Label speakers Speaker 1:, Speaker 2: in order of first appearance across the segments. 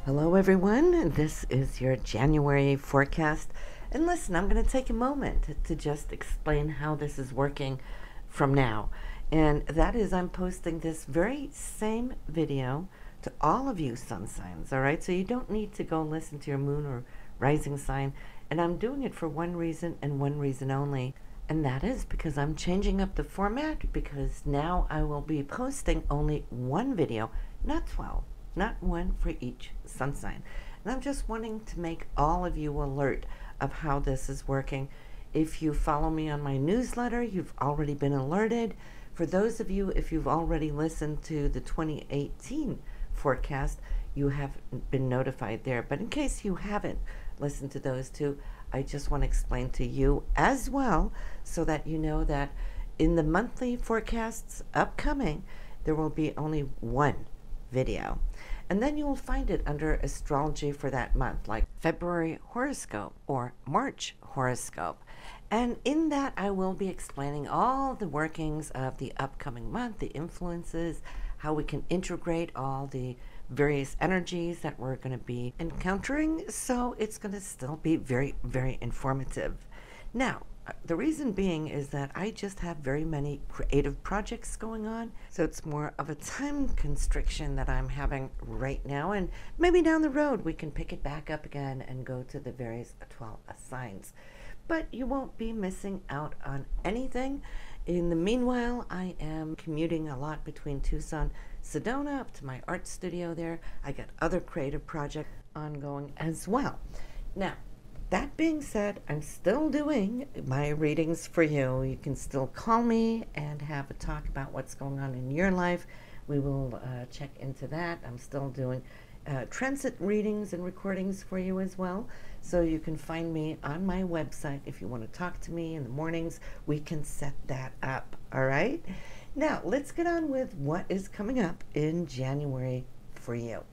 Speaker 1: Hello everyone, this is your January forecast. And listen, I'm going to take a moment to just explain how this is working from now. And that is, I'm posting this very same video to all of you sun signs, all right? So you don't need to go listen to your moon or rising sign. And I'm doing it for one reason and one reason only. And that is because I'm changing up the format, because now I will be posting only one video, not 12. Not one for each sun sign. And I'm just wanting to make all of you alert of how this is working. If you follow me on my newsletter, you've already been alerted. For those of you, if you've already listened to the 2018 forecast, you have been notified there. But in case you haven't listened to those two, I just want to explain to you as well, so that you know that in the monthly forecasts upcoming, there will be only one video. And then you will find it under astrology for that month, like February horoscope or March horoscope. And in that, I will be explaining all the workings of the upcoming month, the influences, how we can integrate all the various energies that we're going to be encountering. So it's going to still be very, very informative. Now, the reason being is that I just have very many creative projects going on, so it's more of a time constriction that I'm having right now, and maybe down the road we can pick it back up again and go to the various 12 signs. But you won't be missing out on anything. In the meanwhile, I am commuting a lot between Tucson, Sedona, up to my art studio there. I got other creative projects ongoing as well. Now, that being said, I'm still doing my readings for you. You can still call me and have a talk about what's going on in your life. We will check into that. I'm still doing transit readings and recordings for you as well. So you can find me on my website. If you want to talk to me in the mornings, we can set that up. All right? Now, let's get on with what is coming up in January for you.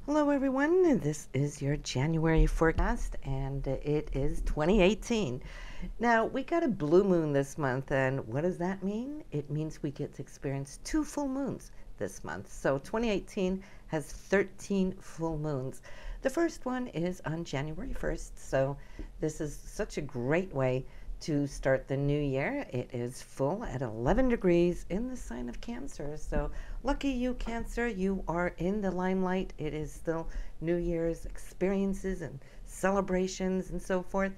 Speaker 1: Hello everyone, this is your January forecast, and it is 2018. Now, we got a blue moon this month, and what does that mean? It means we get to experience 2 full moons this month. So 2018 has 13 full moons. The first one is on January 1st, so this is such a great way to start the new year. It is full at 11 degrees in the sign of Cancer. So lucky you, Cancer, you are in the limelight. It is still New Year's experiences and celebrations and so forth.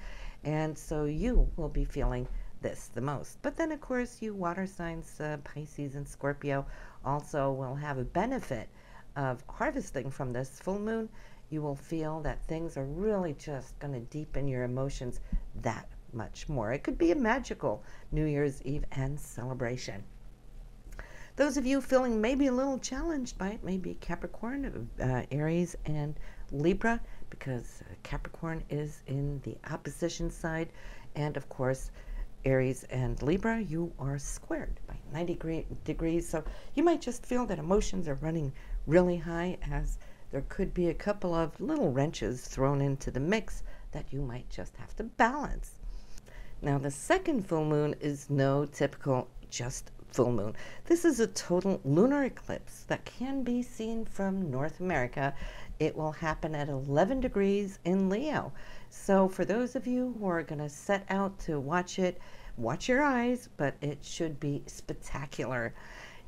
Speaker 1: And so you will be feeling this the most. But then, of course, you water signs, Pisces and Scorpio, also will have a benefit of harvesting from this full moon. You will feel that things are really just going to deepen your emotions that much more. It could be a magical New Year's Eve and celebration. Those of you feeling maybe a little challenged by it may be Capricorn, Aries, and Libra, because Capricorn is in the opposition side, and of course Aries and Libra, you are squared by 90 degrees, so you might just feel that emotions are running really high, as there could be a couple of little wrenches thrown into the mix that you might just have to balance. Now, the second full moon is no typical just full moon. This is a total lunar eclipse that can be seen from North America. It will happen at 11 degrees in Leo. So for those of you who are going to set out to watch it, watch your eyes, but it should be spectacular.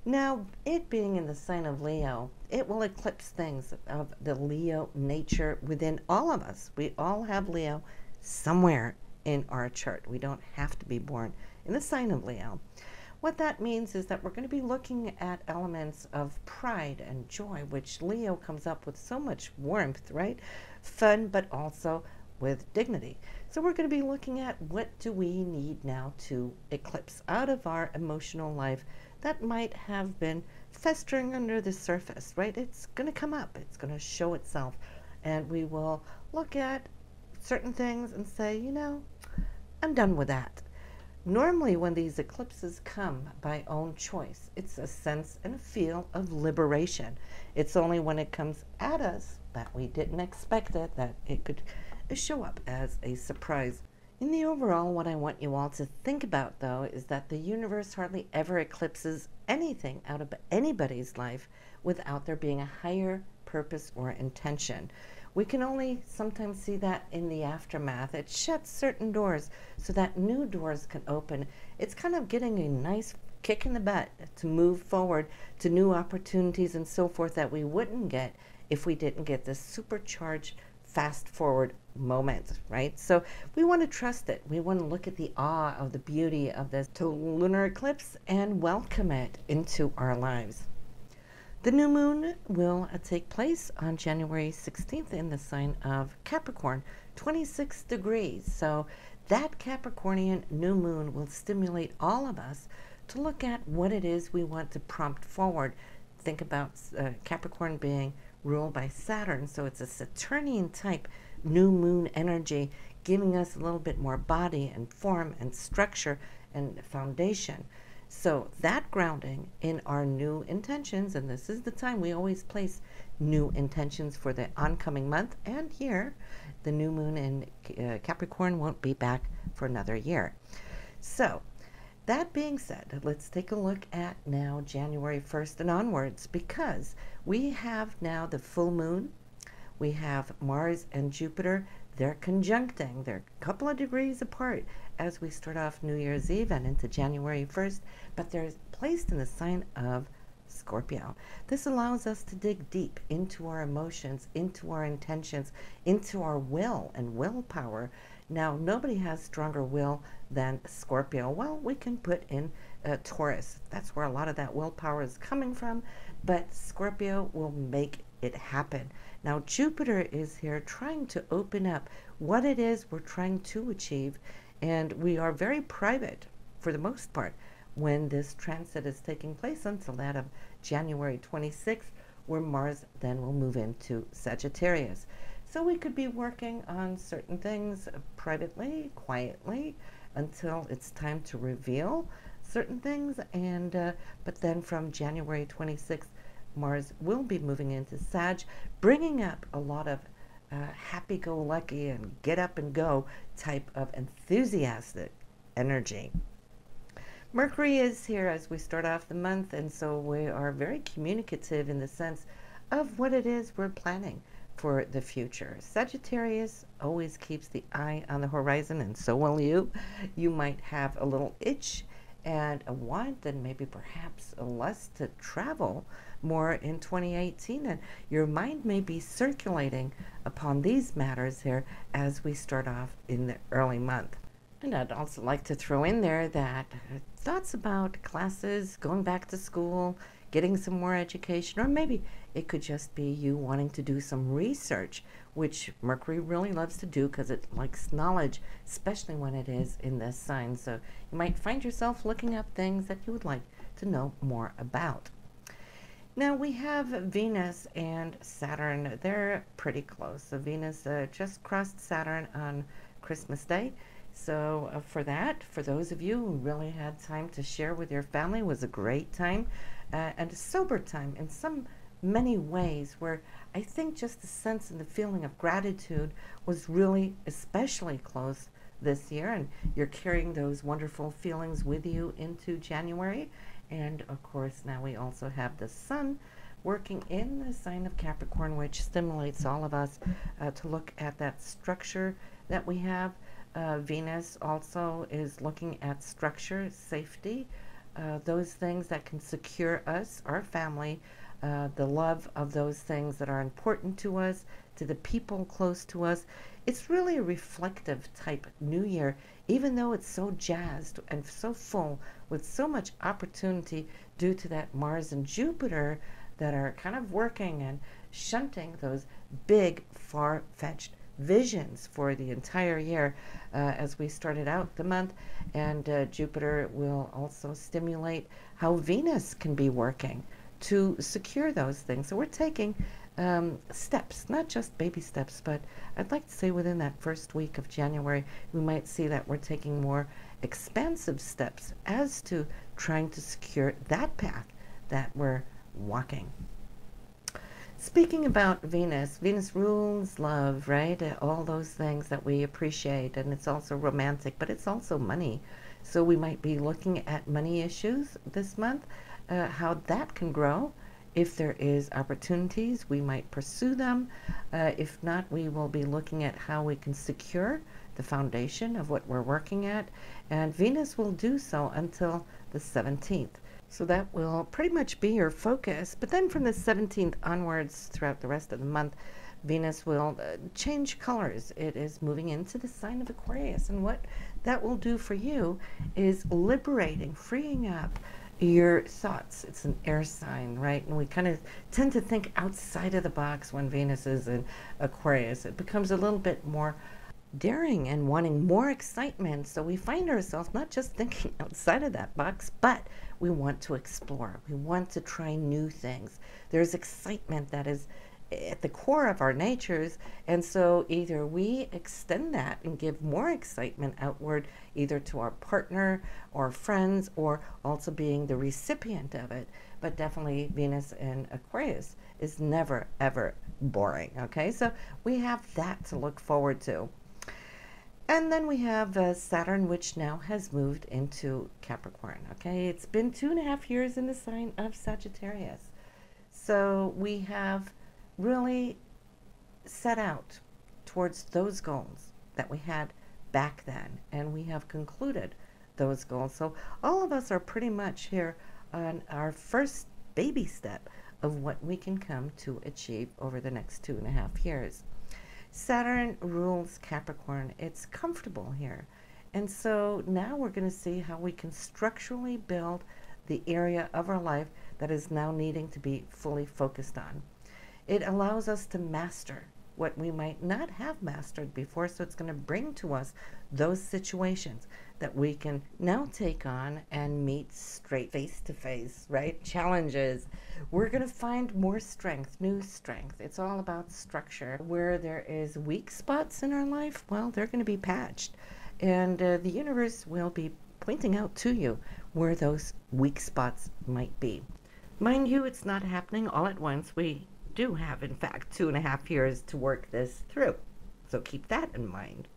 Speaker 1: Now, it being in the sign of Leo, it will eclipse things of the Leo nature within all of us. We all have Leo somewhere in our chart. We don't have to be born in the sign of Leo. What that means is that we're going to be looking at elements of pride and joy, which Leo comes up with so much warmth, right? Fun, but also with dignity. So we're going to be looking at what do we need now to eclipse out of our emotional life that might have been festering under the surface, right? It's going to come up. It's going to show itself. And we will look at certain things and say, you know, I'm done with that. Normally, when these eclipses come by own choice, it's a sense and a feel of liberation. It's only when it comes at us that we didn't expect it, that it could show up as a surprise. In the overall, what I want you all to think about, though, is that the universe hardly ever eclipses anything out of anybody's life without there being a higher purpose or intention. We can only sometimes see that in the aftermath. It shuts certain doors so that new doors can open. It's kind of getting a nice kick in the butt to move forward to new opportunities and so forth that we wouldn't get if we didn't get this supercharged fast forward moment, right? So we want to trust it. We want to look at the awe of the beauty of this total lunar eclipse and welcome it into our lives. The new moon will take place on January 16th in the sign of Capricorn, 26 degrees. So that Capricornian new moon will stimulate all of us to look at what it is we want to prompt forward. Think about Capricorn being ruled by Saturn, so it's a Saturnian type new moon energy, giving us a little bit more body and form and structure and foundation. So that grounding in our new intentions, and this is the time we always place new intentions for the oncoming month and year. The new moon in Capricorn won't be back for another year. So that being said, let's take a look at now January 1st and onwards, because we have now the full moon. We have Mars and Jupiter. They're conjuncting. They're a couple of degrees apart as we start off New Year's Eve and into January 1st, but they're placed in the sign of Scorpio. This allows us to dig deep into our emotions, into our intentions, into our will and willpower. Now, nobody has stronger will than Scorpio. Well, we can put in Taurus. That's where a lot of that willpower is coming from, but Scorpio will make it happen. Now, Jupiter is here trying to open up what it is we're trying to achieve, and we are very private for the most part when this transit is taking place until that of January 26th, where Mars then will move into Sagittarius. So we could be working on certain things privately, quietly, until it's time to reveal certain things. And but then from January 26th, Mars will be moving into Sag, bringing up a lot of happy-go-lucky and get up and go type of enthusiastic energy. Mercury is here as we start off the month, and so we are very communicative in the sense of what it is we're planning for the future. Sagittarius always keeps the eye on the horizon, and so will you. You might have a little itch and a want and maybe perhaps a lust to travel more in 2018, and your mind may be circulating upon these matters here as we start off in the early month. And I'd also like to throw in there that thoughts about classes, going back to school, getting some more education, or maybe it could just be you wanting to do some research, which Mercury really loves to do because it likes knowledge, especially when it is in this sign. So you might find yourself looking up things that you would like to know more about. Now we have Venus and Saturn. They're pretty close. So Venus just crossed Saturn on Christmas Day. So for that, for those of you who really had time to share with your family, was a great time and a sober time in many ways, where I think just the sense and the feeling of gratitude was really especially close this year, and you're carrying those wonderful feelings with you into January. And of course, now we also have the Sun working in the sign of Capricorn, which stimulates all of us to look at that structure that we have. Venus also is looking at structure, safety, those things that can secure us, our family, the love of those things that are important to us, to the people close to us. It's really a reflective type new year, even though it's so jazzed and so full with so much opportunity due to that Mars and Jupiter that are kind of working and shunting those big, far-fetched visions for the entire year as we started out the month. And Jupiter will also stimulate how Venus can be working to secure those things. So we're taking steps, not just baby steps, but I'd like to say within that first week of January, we might see that we're taking more expansive steps as to trying to secure that path that we're walking. Speaking about Venus, Venus rules love, right? All those things that we appreciate, and it's also romantic, but it's also money. So we might be looking at money issues this month, how that can grow If there is opportunities, we might pursue them. If not, we will be looking at how we can secure the foundation of what we're working at. And Venus will do so until the 17th. So that will pretty much be your focus. But then from the 17th onwards, throughout the rest of the month, Venus will change colors. It is moving into the sign of Aquarius. And what that will do for you is liberating, freeing up your thoughts. It's an air sign, right? And we kind of tend to think outside of the box when Venus is in Aquarius. It becomes a little bit more daring and wanting more excitement. So we find ourselves not just thinking outside of that box, but we want to explore. We want to try new things. There's excitement that is at the core of our natures, and so either we extend that and give more excitement outward, either to our partner or friends, or also being the recipient of it. But definitely Venus in Aquarius is never ever boring. Okay, so we have that to look forward to. And then we have Saturn, which now has moved into Capricorn. Okay, it's been 2.5 years in the sign of Sagittarius. So we have really set out towards those goals that we had back then, and we have concluded those goals. So all of us are pretty much here on our first baby step of what we can come to achieve over the next 2.5 years. Saturn rules Capricorn. It's comfortable here. And so now we're going to see how we can structurally build the area of our life that is now needing to be fully focused on. It allows us to master what we might not have mastered before, so it's going to bring to us those situations that we can now take on and meet straight face to face, right? Challenges. We're going to find more strength, new strength. It's all about structure. Where there is weak spots in our life, well, they're going to be patched. And the universe will be pointing out to you where those weak spots might be. Mind you, it's not happening all at once. We do have, in fact, 2.5 years to work this through. So keep that in mind.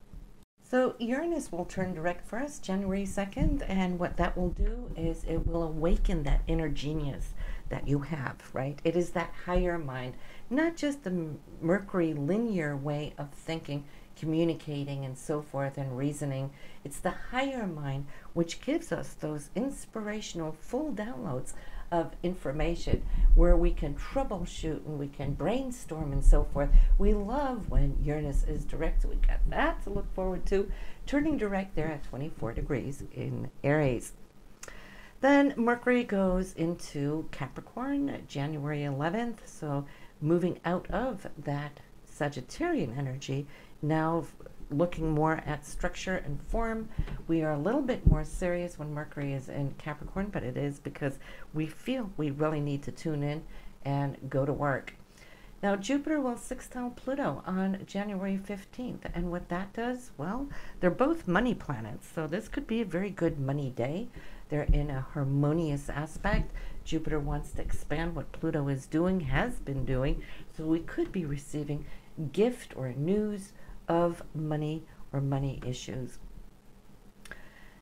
Speaker 1: So Uranus will turn direct for us January 2nd, and what that will do is it will awaken that inner genius that you have, right? It is that higher mind, not just the Mercury linear way of thinking, communicating, and so forth, and reasoning. It's the higher mind which gives us those inspirational full downloads of information where we can troubleshoot and we can brainstorm and so forth. We love when Uranus is direct, so we got that to look forward to. Turning direct there at 24 degrees in Aries. Then Mercury goes into Capricorn January 11th, so moving out of that Sagittarian energy, now looking more at structure and form. We are a little bit more serious when Mercury is in Capricorn, but it is because we feel we really need to tune in and go to work. Now Jupiter will sextile Pluto on January 15th, and what that does, well, they're both money planets, so this could be a very good money day. They're in a harmonious aspect. Jupiter wants to expand what Pluto is doing, has been doing, so we could be receiving gift or news of money or money issues.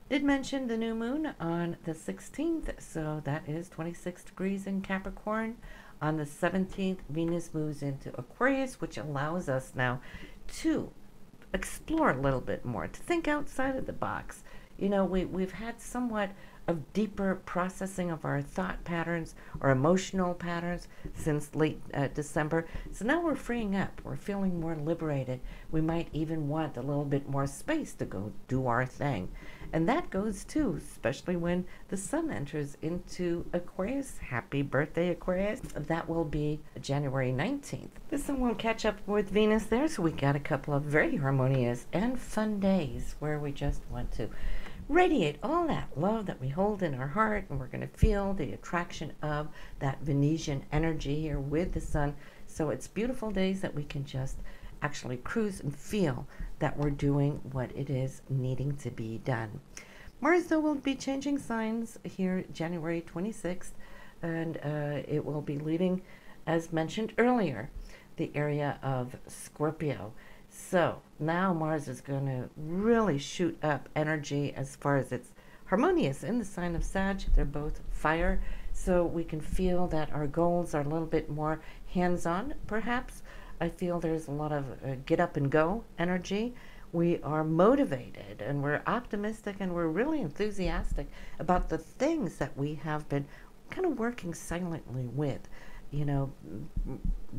Speaker 1: Did mention the new moon on the 16th, so that is 26 degrees in Capricorn. On the 17th, Venus moves into Aquarius, which allows us now to explore a little bit more, to think outside of the box. You know, we've had somewhat of deeper processing of our thought patterns or emotional patterns since late December. So now we're freeing up. We're feeling more liberated. We might even want a little bit more space to go do our thing. And that goes too, especially when the sun enters into Aquarius. Happy birthday, Aquarius. That will be January 19th. The sun won't catch up with Venus there, so we got a couple of very harmonious and fun days where we just want to radiate all that love that we hold in our heart, and we're going to feel the attraction of that Venusian energy here with the sun. So it's beautiful days that we can just actually cruise and feel that we're doing what it is needing to be done. Mars, though, will be changing signs here January 26th, and it will be leaving, as mentioned earlier, the area of Scorpio. So now Mars is going to really shoot up energy as far as it's harmonious in the sign of Sag. They're both fire so we can feel that our goals are a little bit more hands-on, perhaps. I feel there's a lot of get up and go energy. We are motivated and we're optimistic and we're really enthusiastic about the things that we have been kind of working silently with, you know,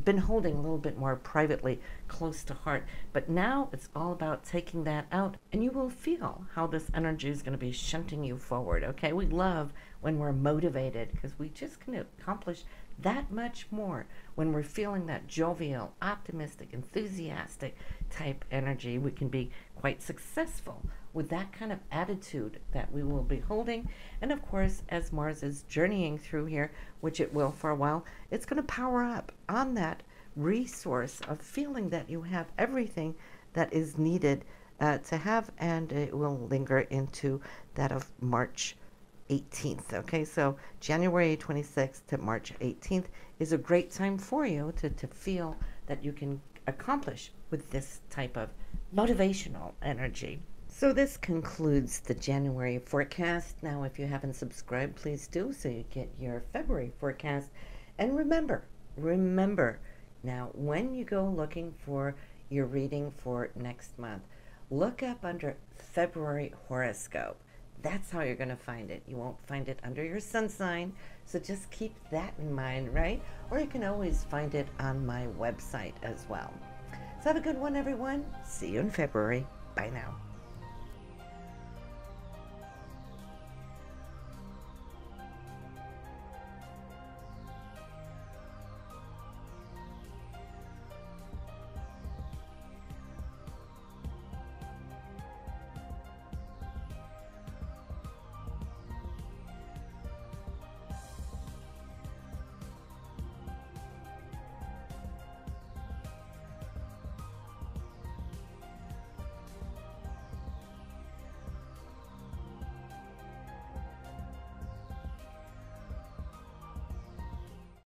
Speaker 1: been holding a little bit more privately close to heart. But now it's all about taking that out, and you will feel how this energy is going to be shunting you forward. Okay, we love when we're motivated because we just can accomplish that much more when we're feeling that jovial, optimistic, enthusiastic type energy. We can be quite successful with that kind of attitude that we will be holding. And of course, as Mars is journeying through here, which it will for a while, it's going to power up on that resource of feeling that you have everything that is needed to have, and it will linger into that of March 18th. Okay, so January 26th to March 18th is a great time for you to feel that you can accomplish with this type of motivational energy. So this concludes the January forecast. Now, if you haven't subscribed, please do so you get your February forecast. And remember, now when you go looking for your reading for next month, look up under February Horoscope. That's how you're going to find it. You won't find it under your sun sign, so just keep that in mind, right? Or you can always find it on my website as well. So have a good one, everyone. See you in February. Bye now.